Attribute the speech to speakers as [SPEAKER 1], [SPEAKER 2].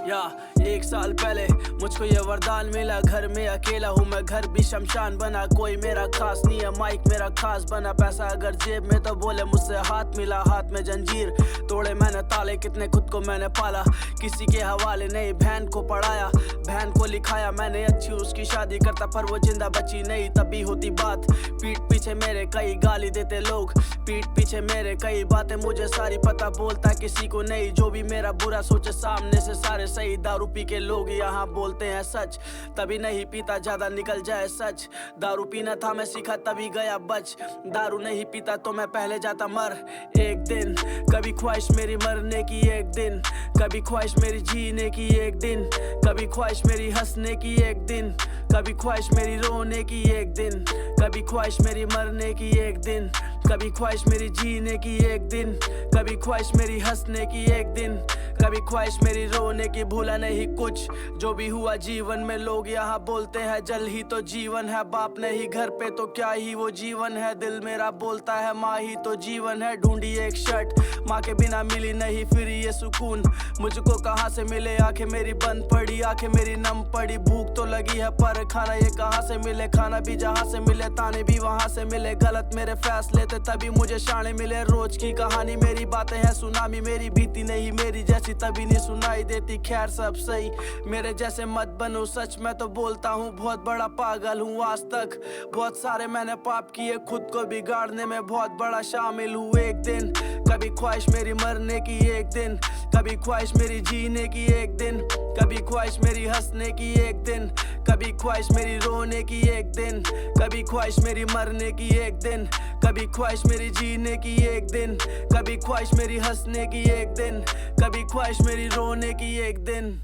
[SPEAKER 1] या 1 साल पहले मुझको ये वरदान मिला, घर में अकेला हूँ मैं, घर भी शमशान बना, कोई मेरा खास नहीं है, माइक मेरा खास बना, पैसा अगर जेब में तो बोले मुझसे हाथ मिला, हाथ में जंजीर तोड़े मैंने ताले, कितने खुद को मैंने पाला, किसी के हवाले नहीं, बहन को पढ़ाया, बहन को लिखाया मैंने, अच्छी उसकी शादी करता पर वो जिंदा बची नहीं, तभी होती बात, पीठ पीछे मेरे कई गाली देते लोग, पीठ पीछे मेरे कई बातें मुझे सारी पता, बोलता किसी को नहीं, जो भी मेरा बुरा सोचे सामने से सारे सही, दारू पी के लोग यहाँ बोलते हैं सच, तभी नहीं पीता ज्यादा निकल जाए सच, दारू पीना था मैं सीखा तभी गया बच, दारू नहीं पीता तो मैं पहले जाता मर एक दिन, कभी ख्वाहिश मेरी मरने की एक दिन, कभी ख्वाहिश मेरी जीने की एक दिन, कभी ख्वाहिश मेरी हंसने की एक दिन, कभी ख्वाहिश मेरी रोने की एक दिन, कभी ख्वाहिश मेरी मरने की एक दिन, कभी ख्वाहिश मेरी जीने की एक दिन, कभी ख्वाहिश मेरी हंसने की एक दिन, कभी ख्वाहिश मेरी रोने की, भूला नहीं कुछ जो भी हुआ जीवन में, लोग यहाँ बोलते हैं जल ही तो जीवन है, बाप नहीं घर पे तो क्या ही वो जीवन है, दिल मेरा बोलता है माँ ही तो जीवन है, ढूंढी एक शर्ट माँ के बिना मिली नहीं फिर ये सुकून, मुझको कहाँ से मिले, आंखें मेरी बंद पड़ी, आंखें मेरी नम पड़ी, भूख तो लगी है पर खाना ये कहाँ से मिले, खाना भी जहाँ से मिले ताने भी वहाँ से मिले, गलत मेरे फैसले थे तभी मुझे शाने मिले, रोज की कहानी मेरी बातें हैं सुनामी, मेरी बीती नहीं मेरी जैसी तभी नहीं सुनाई देती, खैर सब सही, मेरे जैसे मत बनो, सच मैं तो बोलता हूँ बहुत बड़ा पागल हूँ, आज तक बहुत सारे मैंने पाप किए, खुद को बिगाड़ने में बहुत बड़ा शामिल हूँ, एक दिन कभी ख्वाहिश मेरी मरने की एक दिन, कभी ख्वाहिश मेरी जीने की एक दिन, कभी ख्वाहिश मेरी हंसने की एक दिन, कभी ख्वाहिश मेरी रोने की एक दिन, कभी ख्वाहिश मेरी मरने की एक दिन, कभी ख्वाहिश मेरी जीने की एक दिन, कभी ख्वाहिश मेरी हंसने की एक दिन, कभी ख्वाहिश मेरी रोने की एक दिन।